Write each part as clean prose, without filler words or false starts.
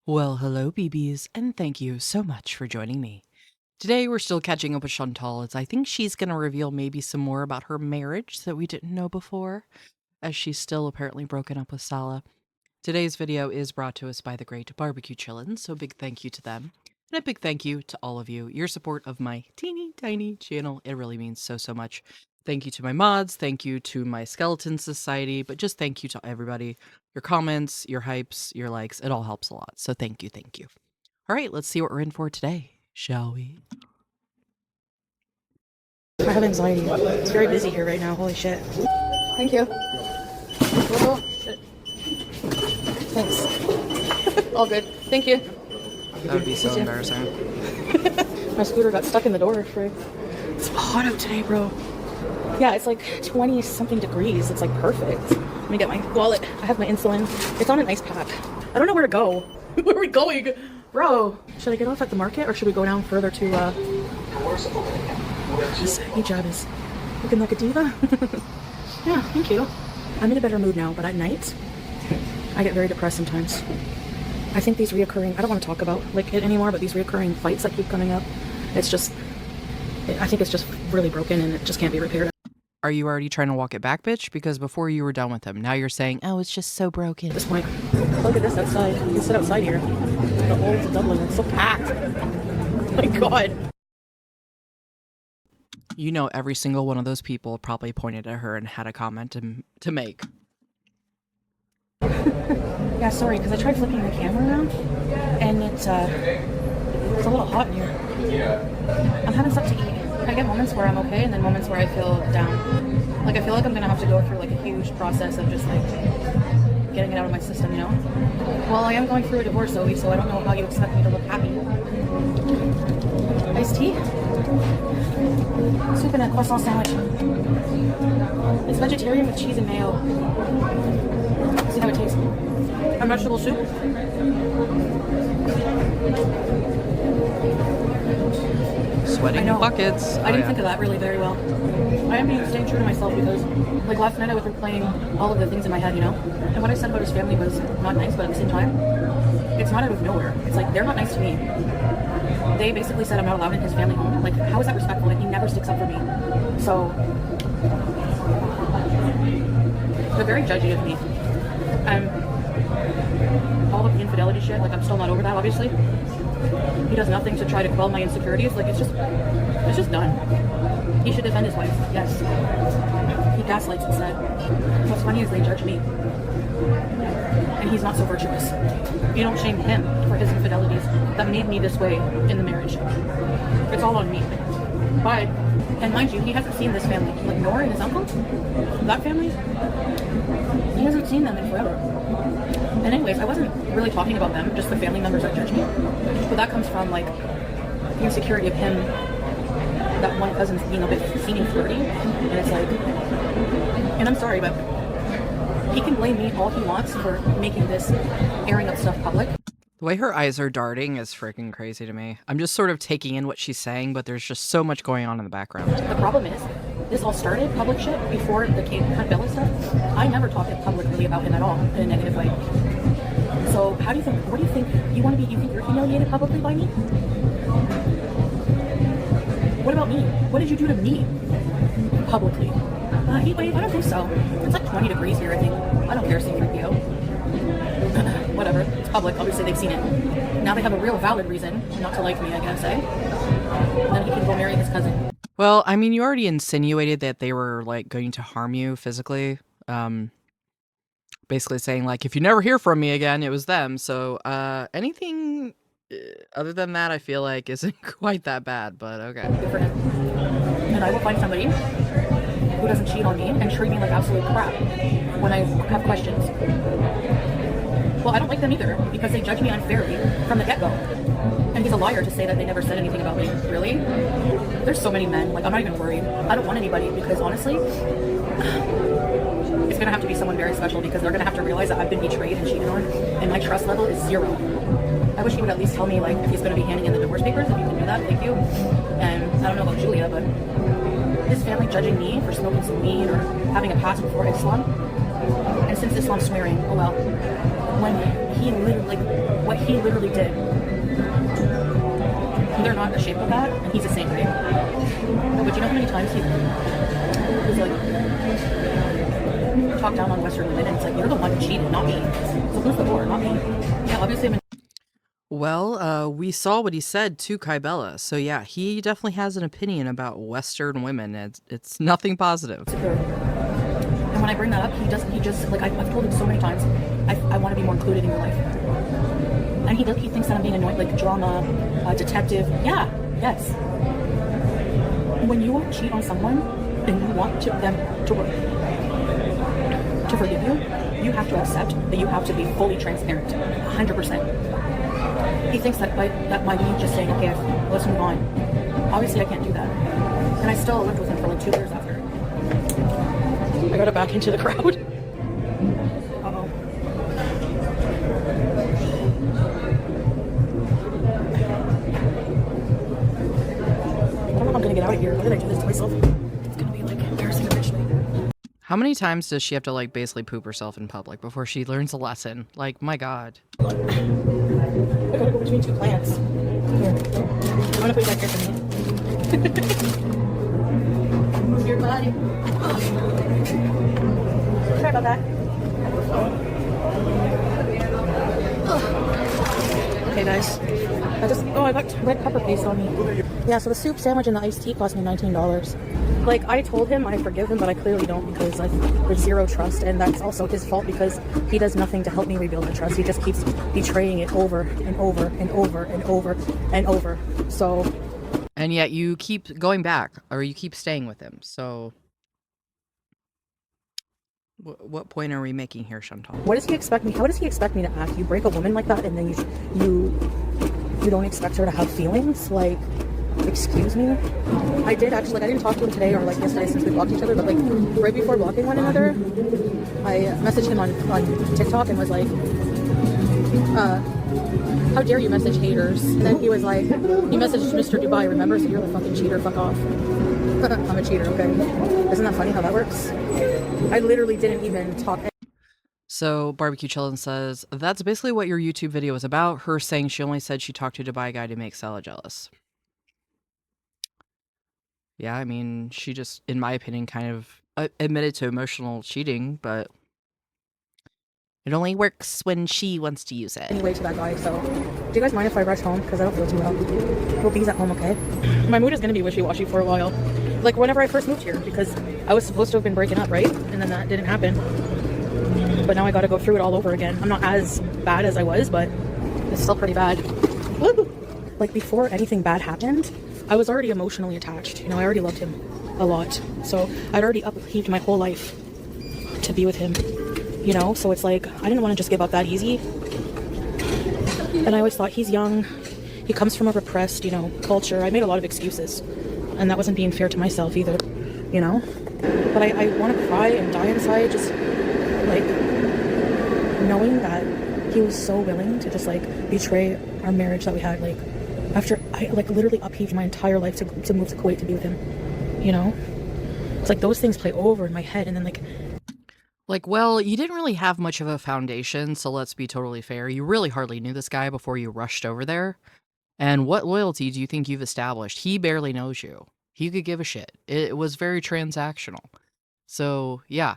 Well, hello, BBs, and thank you so much for joining me. Today, we're still catching up with Chantal, as I think she's going to reveal maybe some more about her marriage that we didn't know before, as she's still apparently broken up with Salah. Today's video is brought to us by the great Barbecue Chillin, so big thank you to them. And a big thank you to all of you. Your support of my teeny tiny channel, it really means so, so much. Thank you to my mods, thank you to my Skeleton Society, but just thank you to everybody. Your comments, your hypes, your likes, it all helps a lot. So thank you, thank you. All right, let's see what we're in for today, shall we? I have anxiety. It's very busy here right now. Holy shit. Thank you. Thanks. All good. Thank you. That would be so embarrassing. My scooter got stuck in the door. It's hot out today, bro. Yeah, it's like 20 something degrees. It's like perfect. Let me get my wallet. I have my insulin. It's on an ice pack. I don't know where to go. Where are we going? Bro, should I get off at the market or should we go down further to this hijab is looking like a diva. Yeah, thank you. I'm in a better mood now, but at night I get very depressed sometimes. I think these reoccurring, I don't want to talk about like it anymore, but these reoccurring fights that keep coming up, it's just, I think it's just really broken and it just can't be repaired. Are you already trying to walk it back, bitch? Because before you were done with him, now you're saying, oh, it's just so broken. At this point, look at this outside. You can sit outside here. The old Dublin, it's so packed. Oh my God. You know, every single one of those people probably pointed at her and had a comment to make. Yeah, sorry, because I tried flipping the camera around, and it's a little hot in here. I'm having stuff to eat. I get moments where I'm okay, and then moments where I feel down. Like, I feel like I'm going to have to go through, like, a huge process of just, like, getting it out of my system, you know? Well, I am going through a divorce, Zoe, so I don't know how you expect me to look happy. Iced tea? Soup and a croissant sandwich. It's vegetarian with cheese and mayo. See how it tastes. A vegetable soup. Sweating buckets. I didn't think of that really very well. I am staying true to myself because, like, last night I was replaying all of the things in my head, you know? And what I said about his family was not nice, but at the same time, it's not out of nowhere. It's like, they're not nice to me. They basically said I'm not allowed in his family home. Like, how is that respectful? Like, he never sticks up for me. So, they're very judgy of me. All of the infidelity shit, like, I'm still not over that, obviously. He does nothing to try to quell my insecurities. Like, it's just done. He should defend his wife, yes. He gaslights instead. What's funny is they judge me. And he's not so virtuous. You don't shame him for his infidelities that made me this way in the marriage. It's all on me. But, and mind you, he hasn't seen this family. Like, Nora and his uncle, that family, he hasn't seen them in forever. And anyways, I wasn't really talking about them, just the family members that judge me. But that comes from, like, the insecurity of him, that one cousin's being a bit seeming flirty. And it's like, and I'm sorry, but he can blame me all he wants for making this airing of stuff public. The way her eyes are darting is freaking crazy to me. I'm just sort of taking in what she's saying, but there's just so much going on in the background. The problem is, this all started public shit before the Kate Bella stuff. I never talked publicly about him at all in a negative way. So how do you think, what do you think, you think you're humiliated publicly by me? What about me? What did you do to me publicly? Heat wave? I don't think so. It's like 20 degrees here, I think. I don't care, C3PO. Whatever. It's public. Obviously, they've seen it. Now they have a real valid reason not to like me, I guess, eh? And then he can go marry his cousin. Well, I mean, you already insinuated that they were, like, going to harm you physically. Basically saying, like, if you never hear from me again, it was them. So, anything other than that, I feel like isn't quite that bad, but okay. Good for him. And I will find somebody who doesn't cheat on me and treat me like absolute crap when I have questions. Well, I don't like them either because they judge me unfairly from the get-go. And he's a liar to say that they never said anything about me. Really? There's so many men. Like, I'm not even worried. I don't want anybody because, honestly, it's going to have to be someone very special because they're going to have to realize that I've been betrayed and cheated on, and my trust level is 0. I wish he would at least tell me, like, if he's going to be handing in the divorce papers, if you can do that, thank you. And I don't know about Julia, but his family judging me for smoking some weed or having a past before Islam, And since Islam's swearing, oh well. When he literally, like, what he literally did, they're not ashamed of that, and he's a saint, right? No, but you know how many times he was like, talked down on Western women, and it's like, you're the one who cheated, not me. So who's the whore, not me? Yeah, obviously I'm Well, we saw what he said to Kybella, so yeah, he definitely has an opinion about Western women. It's nothing positive. insecure. And when I bring that up, he just, like, I've told him so many times, I want to be more included in your life. And he thinks that I'm being annoyed, like drama, detective. Yeah, yes. When you cheat on someone and you want them to forgive you, you have to accept that you have to be fully transparent, 100%. He thinks that by me just saying, okay, let's move on. Obviously, I can't do that. And I still lived with him for like 2 years after. I got it back into the crowd. Uh-oh. I don't know if I'm gonna get out of here. Why did I do this to myself? It's gonna be like embarrassing eventually. How many times does she have to like basically poop herself in public before she learns a lesson? Like, my God. I gotta go between 2 plants. Here. I'm gonna put you back here for me. Move your body. Sorry about that. Okay, guys. I got red pepper paste on me. Yeah, so the soup sandwich and the iced tea cost me $19. Like, I told him I forgive him, but I clearly don't because there's zero trust, and that's also his fault because he does nothing to help me rebuild the trust. He just keeps betraying it over and over and over and over and over. So... And yet you keep going back, or you keep staying with him, so... What point are we making here, Chantal? What does he expect me? How does he expect me to act? You break a woman like that, and then you don't expect her to have feelings? Like, excuse me? I did actually, like, I didn't talk to him today or like yesterday since we blocked each other, but like right before blocking one another, I messaged him on TikTok and was like, how dare you message haters? And then he was like, you messaged Mr. Dubai, remember? So you're the fucking cheater, fuck off. I'm a cheater, okay? Isn't that funny how that works? I literally didn't even talk. So Barbecue Chillin says, that's basically what your YouTube video was about, her saying she only said she talked to a Dubai guy to make Salah jealous. Yeah, I mean, she just, in my opinion, kind of admitted to emotional cheating, but it only works when she wants to use it. Anyway, to that guy, so do you guys mind if I rush home? Because I don't feel too well. Hope he's at home, okay? My mood is going to be wishy-washy for a while. Like whenever I first moved here, because I was supposed to have been breaking up, right? And then that didn't happen. But now I got to go through it all over again. I'm not as bad as I was, but it's still pretty bad. Like before anything bad happened, I was already emotionally attached. You know, I already loved him a lot. So I'd already upheaved my whole life to be with him. You know, so it's like, I didn't want to just give up that easy. And I always thought, he's young. He comes from a repressed, you know, culture. I made a lot of excuses. And that wasn't being fair to myself either, you know? But I want to cry and die inside, just, like, knowing that he was so willing to just, like, betray our marriage that we had, like, after I, like, literally upheaved my entire life to move to Kuwait to be with him, you know? It's like those things play over in my head, and then, like, well, you didn't really have much of a foundation, so let's be totally fair. You really hardly knew this guy before you rushed over there. And what loyalty do you think you've established? He barely knows you. He could give a shit. It was very transactional. So, yeah.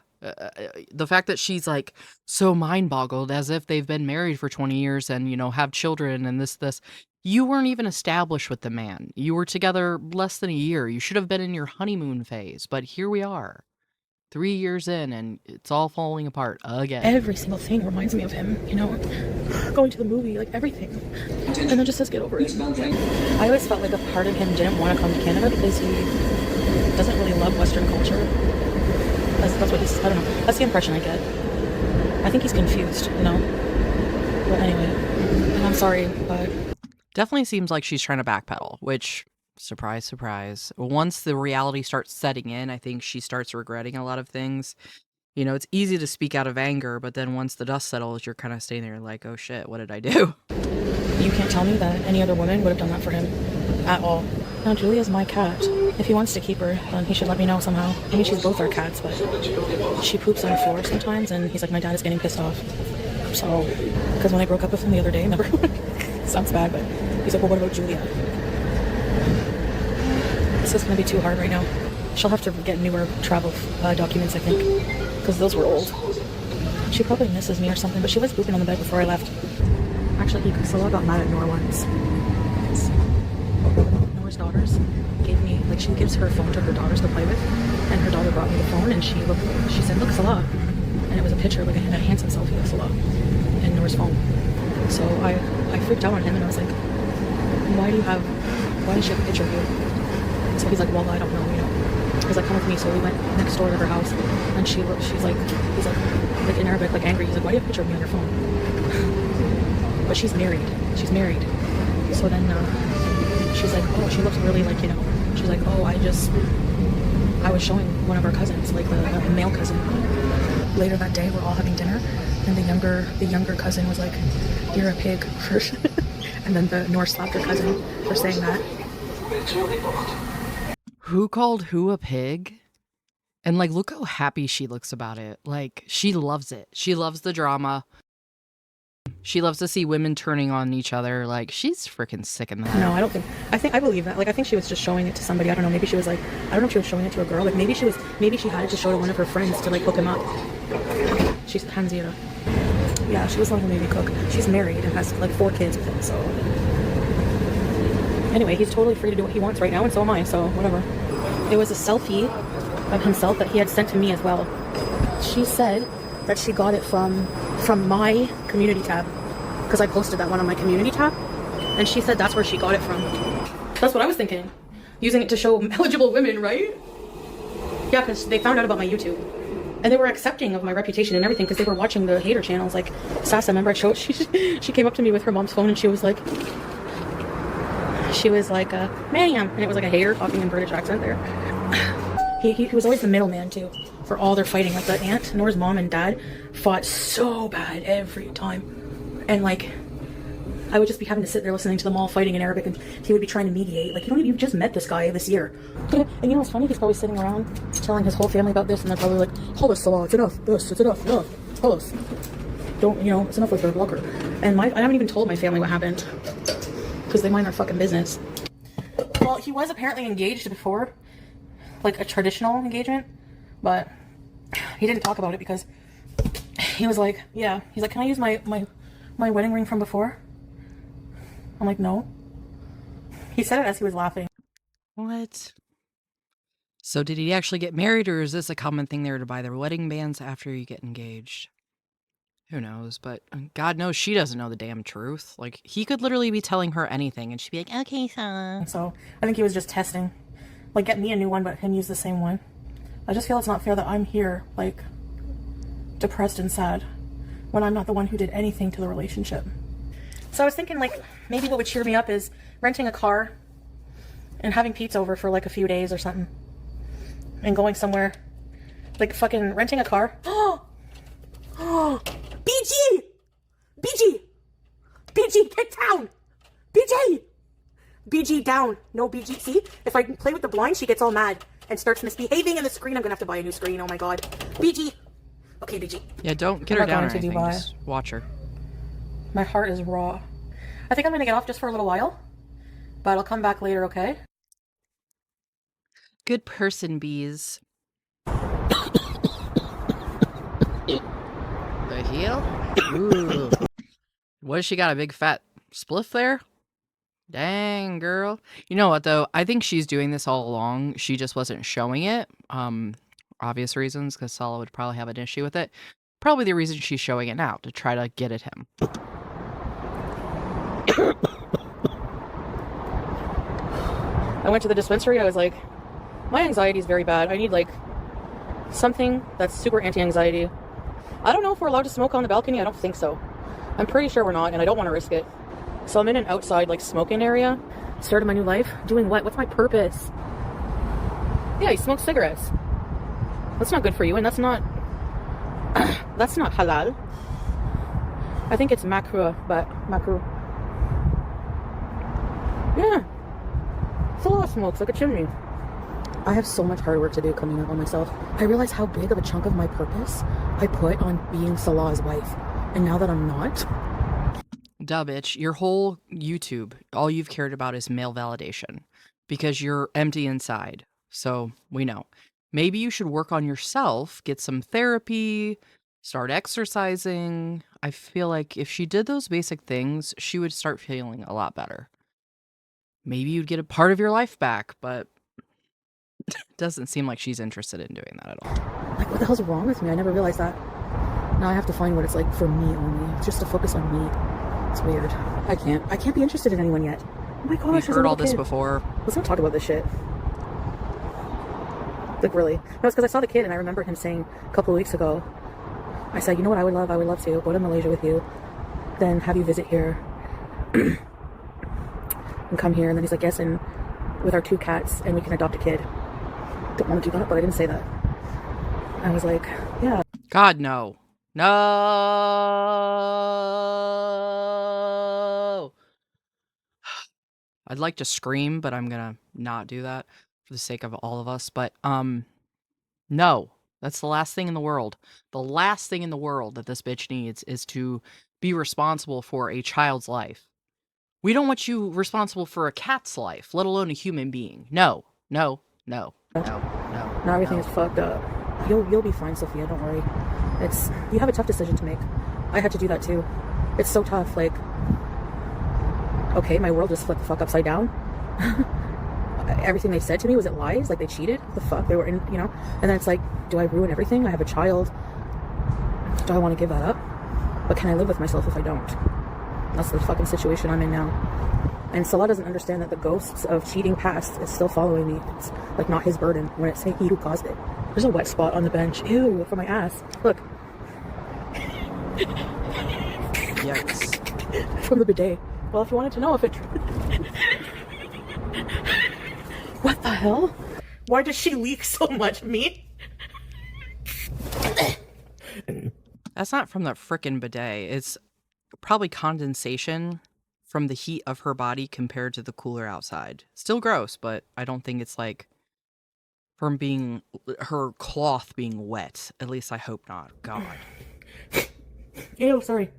The fact that she's, like, so mind-boggled as if they've been married for 20 years and, you know, have children and this. You weren't even established with the man. You were together less than a year. You should have been in your honeymoon phase. But here we are. 3 years in, and it's all falling apart again. every single thing reminds me of him, you know? Going to the movie, like, everything. And then just says, get over it. I always felt like a part of him didn't want to come to Canada because he doesn't really love Western culture. That's what he's, I don't know. That's the impression I get. I think he's confused, you know? But anyway, and I'm sorry, but... Definitely seems like she's trying to backpedal, which... Surprise, surprise. Once the reality starts setting in, I think she starts regretting a lot of things. You know, it's easy to speak out of anger, but then once the dust settles, you're kind of staying there like, oh shit, what did I do? You can't tell me that any other woman would have done that for him. at all. Now Julia's my cat. If he wants to keep her, then he should let me know somehow. I mean, she's both our cats, but she poops on the floor sometimes, and he's like, my dad is getting pissed off. So, because when I broke up with him the other day, remember? Sounds bad, but he's like, well, what about Julia? This is going to be too hard right now. She'll have to get newer travel documents, I think, because those were old. She probably misses me or something, but she was pooping on the bed before I left. Actually, Salah got mad at Nora once. Nora's daughters gave me, like, she gives her phone to her daughters to play with, and her daughter brought me the phone, and she said, look, Salah. And it was a picture, like a handsome selfie of Salah in Nora's phone. So I freaked out on him, and I was like, why does she have a picture of you? So he's like, well, I don't know, you know. He's like, come with me. So we went next door to her house, and he's like in Arabic, like angry. He's like, why do you have a picture of me on your phone? But she's married. So then she's like, oh, she looks really like, you know, she's like, oh, I was showing one of our cousins, like the male cousin. Later that day, we're all having dinner, and the younger cousin was like, you're a pig first. And then the Nora slapped her cousin for saying that. Who called who a pig? And like, look how happy she looks about it. Like, she loves it. She loves the drama. She loves to see women turning on each other. Like, she's freaking sick in that. No, I believe that. Like, I think she was just showing it to somebody. I don't know. Maybe she was like, I don't know if she was showing it to a girl. Like, maybe she had it to show to one of her friends to like hook him up. She's Hanzira. Yeah, she was letting him maybe cook. She's married and has like 4 kids with him, so. Anyway, he's totally free to do what he wants right now, and so am I, so whatever. It was a selfie of himself that he had sent to me as well. She said that she got it from my community tab, because I posted that one on my community tab, and she said that's where she got it from. That's what I was thinking. Using it to show eligible women, right? Yeah, because they found out about my YouTube. And they were accepting of my reputation and everything, because they were watching the hater channels. Like Sasa, remember I showed, she came up to me with her mom's phone, and she was like, ma'am, and it was like a hater talking in British accent there. He was always the middleman too for all their fighting. Like the aunt, Nora's mom and dad fought so bad every time, and like I would just be having to sit there listening to them all fighting in Arabic, and he would be trying to mediate. Like, you've just met this guy this year. And you know what's funny? He's probably sitting around telling his whole family about this, and they're probably like, hold us, Salah, it's enough, it's enough, hold us. Don't, you know, it's enough with her blocker. And I haven't even told my family what happened, because they mind their fucking business. Well, he was apparently engaged before, like a traditional engagement, but he didn't talk about it because he was like, yeah, he's like, can I use my wedding ring from before? I'm like, no. He said it as he was laughing. What? So did he actually get married, or is this a common thing there to buy their wedding bands after you get engaged? Who knows? But God knows she doesn't know the damn truth. Like, he could literally be telling her anything, and she'd be like, okay, Salah. So I think he was just testing. Like, get me a new one, but him use the same one. I just feel it's not fair that I'm here, like, depressed and sad, when I'm not the one who did anything to the relationship. So I was thinking, like, maybe what would cheer me up is renting a car and having Pete's over for like a few days or something, and going somewhere, like fucking renting a car. Oh, BG, get down, BG down. No, BG. See, if I play with the blind, she gets all mad and starts misbehaving in the screen. I'm gonna have to buy a new screen. Oh my god, BG. Okay, BG. Yeah, don't get her down or anything. Just watch her. My heart is raw. I think I'm gonna get off just for a little while, but I'll come back later, okay? Good person, bees. The heel? Ooh. What has she got? A big fat spliff there? Dang, girl. You know what, though? I think she's doing this all along. She just wasn't showing it. Obvious reasons, because Salah would probably have an issue with it. Probably the reason she's showing it now, to try to get at him. I went to the dispensary. I was like, my anxiety is very bad. I need like something that's super anti-anxiety. I don't know if we're allowed to smoke on the balcony. I don't think so. I'm pretty sure we're not, and I don't want to risk it. So I'm in an outside like smoking area. Started my new life. Doing what? What's my purpose? Yeah, you smoke cigarettes. That's not good for you, and that's not that's not halal. I think it's makruh, but makruh. Yeah. It's a lot of smoke. It's like a chimney. I have so much hard work to do coming up on myself. I realize how big of a chunk of my purpose I put on being Salah's wife. And now that I'm not. Duh, bitch. Your whole YouTube, all you've cared about is male validation because you're empty inside. So we know. Maybe you should work on yourself, get some therapy, start exercising. I feel like if she did those basic things, she would start feeling a lot better. Maybe you'd get a part of your life back, but it doesn't seem like she's interested in doing that at all. Like, what the hell's wrong with me? I never realized that. Now I have to find what it's like for me only. Just to focus on me. It's weird. I can't be interested in anyone yet. Oh my gosh, We've heard all this before. Let's not talk about this shit. Like, really. No, it's because I saw the kid and I remember him saying a couple of weeks ago, I said, you know what I would love? I would love to go to Malaysia with you, then have you visit here and come here. And then he's like, yes, and with our 2 cats, and we can adopt a kid. Don't want to do that, but I didn't say that. I was like, yeah. God, no. No. I'd like to scream, but I'm gonna not do that for the sake of all of us. But no. That's the last thing in the world. The last thing in the world that this bitch needs is to be responsible for a child's life. We don't want you responsible for a cat's life, let alone a human being. No, no, no, no, no. Now everything is fucked up. You'll be fine, Sophia. Don't worry. You have a tough decision to make. I had to do that too. It's so tough. Like, okay, my world just flipped the fuck upside down. Everything they said to me, was it lies? Like, they cheated? The fuck? They were in, you know? And then it's like, do I ruin everything? I have a child. Do I want to give that up? But can I live with myself if I don't? That's the fucking situation I'm in now. And Salah doesn't understand that the ghosts of cheating past is still following me. It's like not his burden when it's saying he who caused it. There's a wet spot on the bench. Ew, for my ass. Look. Yikes. From the bidet. Well, if you wanted to know if it... What the hell? Why does she leak so much? Me? That's not from the frickin' bidet. It's probably condensation from the heat of her body compared to the cooler outside. Still gross, but I don't think it's like from being her cloth being wet. At least I hope not. God. Ew, sorry.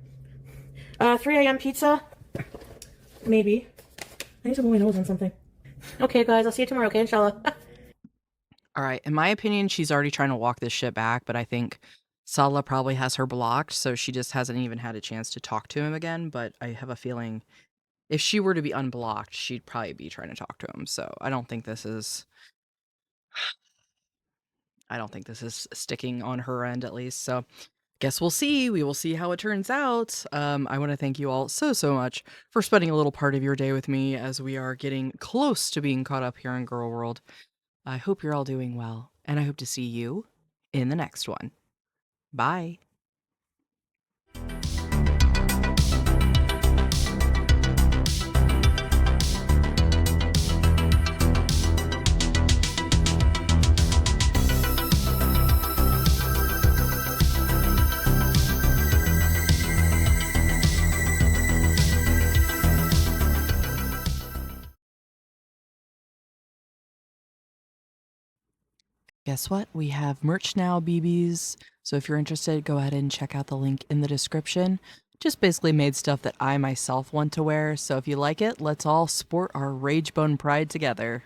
3 a.m. pizza? Maybe. I need to blow my nose on something. Okay, guys, I'll see you tomorrow, okay, inshallah. All right. In my opinion, she's already trying to walk this shit back, but I think Salah probably has her blocked, so she just hasn't even had a chance to talk to him again. But I have a feeling if she were to be unblocked, she'd probably be trying to talk to him. So I don't think this is sticking on her end, at least. So guess we'll see. We will see how it turns out. I want to thank you all so much for spending a little part of your day with me as we are getting close to being caught up here in Girl World. I hope you're all doing well, and I hope to see you in the next one. Bye. Guess what? We have merch now, BBs. So if you're interested, go ahead and check out the link in the description. Just basically made stuff that I myself want to wear. So if you like it, let's all sport our Ragebone pride together.